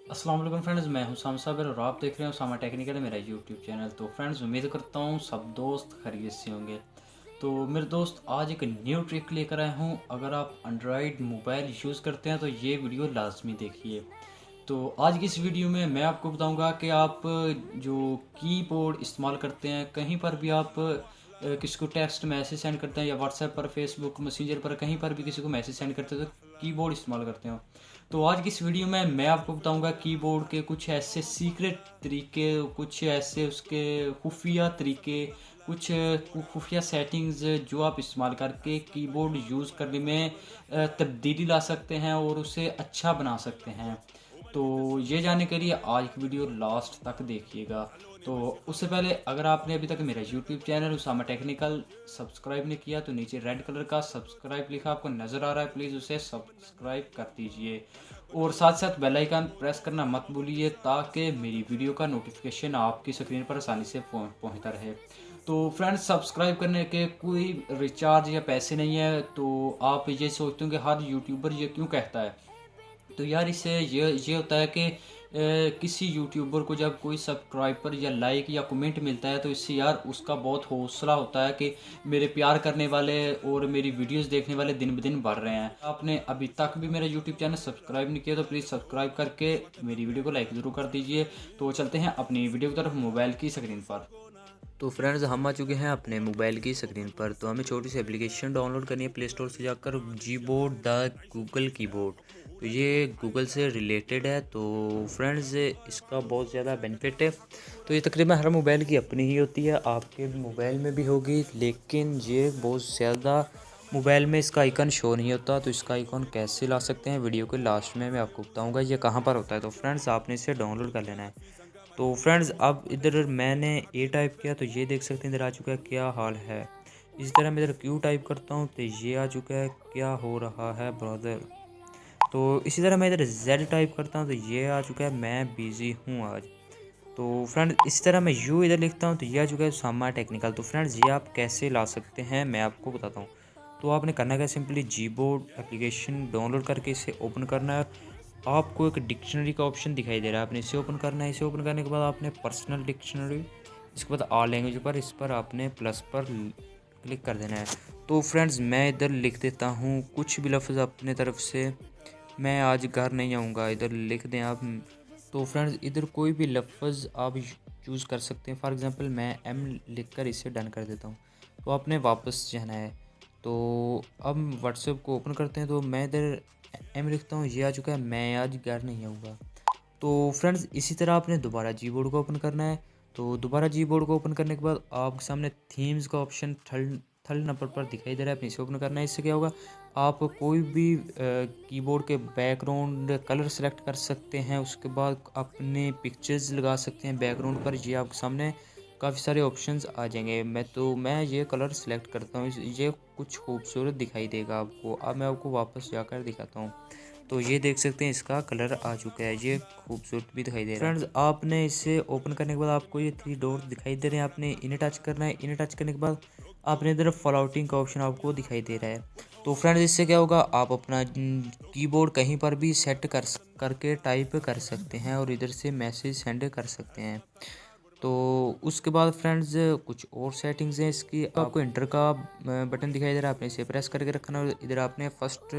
अस्सलाम वालेकुम फ्रेंड्स, मैं हूं साम साबिर और आप देख रहे हो सामा टेक्निकल मेरा यूट्यूब चैनल। तो फ्रेंड्स, उम्मीद करता हूं सब दोस्त खैरियत से होंगे। तो मेरे दोस्त, आज एक न्यू ट्रिक लेकर आया हूं। अगर आप एंड्रॉयड मोबाइल यूज़ करते हैं तो ये वीडियो लाजमी देखिए। तो आज की इस वीडियो में मैं आपको बताऊंगा कि आप जो कीबोर्ड इस्तेमाल करते हैं, कहीं पर भी आप किसी को टेक्स्ट मैसेज सेंड करते हैं या व्हाट्सएप पर, फेसबुक मैसेंजर पर, कहीं पर भी किसी को मैसेज सेंड करते हैं तो कीबोर्ड इस्तेमाल करते हो। तो आज की इस वीडियो में मैं आपको बताऊंगा कीबोर्ड के कुछ ऐसे सीक्रेट तरीके, कुछ ऐसे उसके खुफिया तरीके, कुछ खुफिया सेटिंग्स जो आप इस्तेमाल करके कीबोर्ड यूज़ करने में तब्दीली ला सकते हैं और उसे अच्छा बना सकते हैं। तो ये जानने के लिए आज की वीडियो लास्ट तक देखिएगा। तो उससे पहले, अगर आपने अभी तक मेरा YouTube channel Usama technical subscribe नहीं किया तो नीचे रेड कलर का सब्सक्राइब लिखा आपको नज़र आ रहा है, प्लीज़ उसे सब्सक्राइब कर दीजिए और साथ साथ बेल आइकन प्रेस करना मत भूलिए ताकि मेरी वीडियो का नोटिफिकेशन आपकी स्क्रीन पर आसानी से पहुंचता रहे। तो फ्रेंड्स, सब्सक्राइब करने के कोई रिचार्ज या पैसे नहीं है। तो आप ये सोचते हो कि हर यूट्यूबर ये क्यों कहता है, तो यार इससे ये होता है कि किसी यूट्यूबर को जब कोई सब्सक्राइबर या लाइक या कमेंट मिलता है तो इससे यार उसका बहुत हौसला होता है कि मेरे प्यार करने वाले और मेरी वीडियोस देखने वाले दिन ब दिन बढ़ रहे हैं। आपने अभी तक भी मेरा यूट्यूब चैनल सब्सक्राइब नहीं किया तो प्लीज़ सब्सक्राइब करके मेरी वीडियो को लाइक ज़रूर कर दीजिए। तो चलते हैं अपनी वीडियो की तरफ मोबाइल की स्क्रीन पर। तो फ्रेंड्स, हम आ चुके हैं अपने मोबाइल की स्क्रीन पर। तो हमें छोटी सी एप्लीकेशन डाउनलोड करनी है प्ले स्टोर से जाकर, जी बोर्ड द गूगल कीबोर्ड। तो ये गूगल से रिलेटेड है। तो फ्रेंड्स, इसका बहुत ज़्यादा बेनिफिट है। तो ये तकरीबन हर मोबाइल की अपनी ही होती है, आपके मोबाइल में भी होगी, लेकिन ये बहुत ज़्यादा मोबाइल में इसका आइकन शो नहीं होता। तो इसका आइकन कैसे ला सकते हैं, वीडियो के लास्ट में मैं आपको बताऊँगा ये कहाँ पर होता है। तो फ्रेंड्स, आपने इसे डाउनलोड कर लेना है। तो फ्रेंड्स, अब इधर मैंने ए टाइप किया तो ये देख सकते हैं इधर आ चुका है क्या हाल है। इसी तरह मैं इधर क्यू टाइप करता हूँ तो ये आ चुका है क्या हो रहा है ब्रदर। तो इसी तरह मैं इधर जेड टाइप करता हूँ तो ये आ चुका है मैं बिज़ी हूँ आज। तो फ्रेंड, इसी तरह मैं यू इधर लिखता हूँ तो ये आ चुका है सामा टेक्निकल। तो फ्रेंड्स, ये आप कैसे ला सकते हैं मैं आपको बताता हूँ। तो आपने करना क्या, सिंपली जी बोर्ड एप्लीकेशन डाउनलोड करके इसे ओपन करना है। आपको एक डिक्शनरी का ऑप्शन दिखाई दे रहा है, आपने इसे ओपन करना है। इसे ओपन करने के बाद आपने पर्सनल डिक्शनरी, इसके बाद ऑल लैंग्वेज पर, इस पर आपने प्लस पर क्लिक कर देना है। तो फ्रेंड्स, मैं इधर लिख देता हूँ कुछ भी लफ्ज़ अपने तरफ से। मैं आज घर नहीं आऊँगा, इधर लिख दें आप। तो फ्रेंड्स, इधर कोई भी लफ्ज़ आप चूज़ कर सकते हैं। फॉर एग्ज़ाम्पल मैं एम लिख कर इसे डन कर देता हूँ। तो आपने वापस जाना है। तो अब व्हाट्सएप को ओपन करते हैं तो मैं इधर एम लिखता हूँ, ये आ चुका है मैं आज घर नहीं आऊँगा। तो फ्रेंड्स, इसी तरह आपने दोबारा जी बोर्ड को ओपन करना है। तो दोबारा जी बोर्ड को ओपन करने के बाद आपके सामने थीम्स का ऑप्शन थर्ड थर्ड नंबर पर दिखाई दे रहा है, अपने इसे ओपन करना है। इससे क्या होगा, आप कोई भी कीबोर्ड के बैकग्राउंड कलर सेलेक्ट कर सकते हैं। उसके बाद अपने पिक्चर्स लगा सकते हैं बैकग्राउंड पर। ये आपके सामने काफ़ी सारे ऑप्शंस आ जाएंगे। मैं ये कलर सेलेक्ट करता हूँ, ये कुछ खूबसूरत दिखाई देगा आपको। अब मैं आपको वापस जाकर दिखाता हूँ। तो ये देख सकते हैं इसका कलर आ चुका है, ये खूबसूरत भी दिखाई दे रहा है। फ्रेंड्स, आपने इसे ओपन करने के बाद आपको ये थ्री डॉट दिखाई दे रहे हैं, आपने इन्हें टच करना है। इन्हें टच करने के बाद आपने इधर फॉलोटिंग का ऑप्शन आपको दिखाई दे रहा है। तो फ्रेंड्स, इससे क्या होगा, आप अपना कीबोर्ड कहीं पर भी सेट करके टाइप कर सकते हैं और इधर से मैसेज सेंड कर सकते हैं। तो उसके बाद फ्रेंड्स, कुछ और सेटिंग्स हैं इसकी। आपको इंटर का बटन दिखाई दे रहा है, आपने इसे प्रेस करके रखना है। इधर आपने फर्स्ट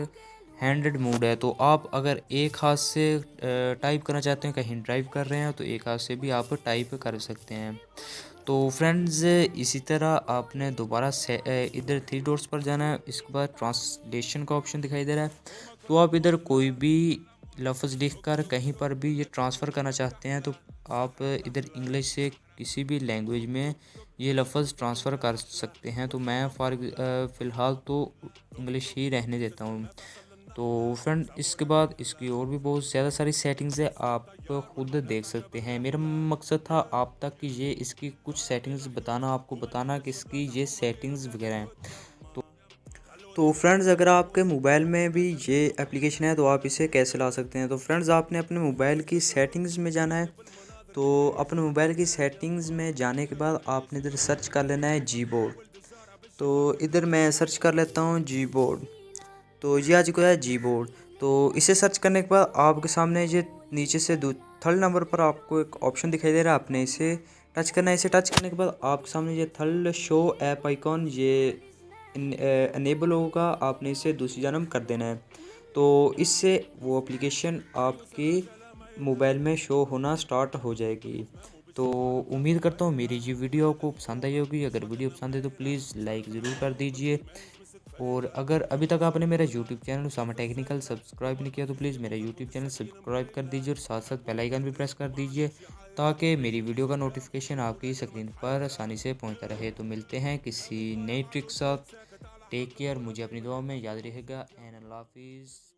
हैंडेड मोड है, तो आप अगर एक हाथ से टाइप करना चाहते हैं, कहीं ड्राइव कर रहे हैं तो एक हाथ से भी आप टाइप कर सकते हैं। तो फ्रेंड्स, इसी तरह आपने दोबारा से इधर थ्री डॉट्स पर जाना है। इसके बाद ट्रांसलेशन का ऑप्शन दिखाई दे रहा है। तो आप इधर कोई भी लफ्ज़ लिखकर कहीं पर भी ये ट्रांसफ़र करना चाहते हैं तो आप इधर इंग्लिश से किसी भी लैंग्वेज में ये लफ्ज़ ट्रांसफ़र कर सकते हैं। तो मैं फ़िलहाल तो इंग्लिश ही रहने देता हूँ। तो फ्रेंड, इसके बाद इसकी और भी बहुत ज़्यादा सारी सेटिंग्स है, आप खुद देख सकते हैं। मेरा मकसद था आप तक कि ये इसकी कुछ सेटिंग्स बताना, आपको बताना कि इसकी ये सेटिंग्स वगैरह हैं। तो फ्रेंड्स, अगर आपके मोबाइल में भी ये एप्लीकेशन है तो आप इसे कैसे ला सकते हैं। तो फ्रेंड्स, आपने अपने मोबाइल की सेटिंग्स में जाना है। तो अपने मोबाइल की सेटिंग्स में जाने के बाद आपने इधर सर्च कर लेना है जी बोर्ड। तो इधर मैं सर्च कर लेता हूँ जी बोर्ड। तो ये आ चुका है जी बोर्ड। तो इसे सर्च करने के बाद आपके सामने ये नीचे से थर्ड नंबर पर आपको एक ऑप्शन दिखाई दे रहा है, आपने इसे टच करना है। इसे टच करने के बाद आपके सामने ये थर्ड शो ऐप आइकॉन ये इनेबल होगा, आपने इसे दूसरी जानब कर देना है। तो इससे वो एप्लीकेशन आपके मोबाइल में शो होना स्टार्ट हो जाएगी। तो उम्मीद करता हूँ मेरी ये वीडियो आपको पसंद आई होगी। अगर वीडियो पसंद है तो प्लीज़ लाइक ज़रूर कर दीजिए, और अगर अभी तक आपने मेरा YouTube channel Usama technical subscribe नहीं किया तो प्लीज़ मेरा यूट्यूब चैनल सब्सक्राइब कर दीजिए और साथ साथ बेल आइकन भी प्रेस कर दीजिए, ताकि मेरी वीडियो का नोटिफिकेशन आपकी स्क्रीन पर आसानी से पहुंचता रहे। तो मिलते हैं किसी नई ट्रिक साथ। टेक केयर, मुझे अपनी दुआ में याद रहेगा एंड अल्लाह हाफिज़।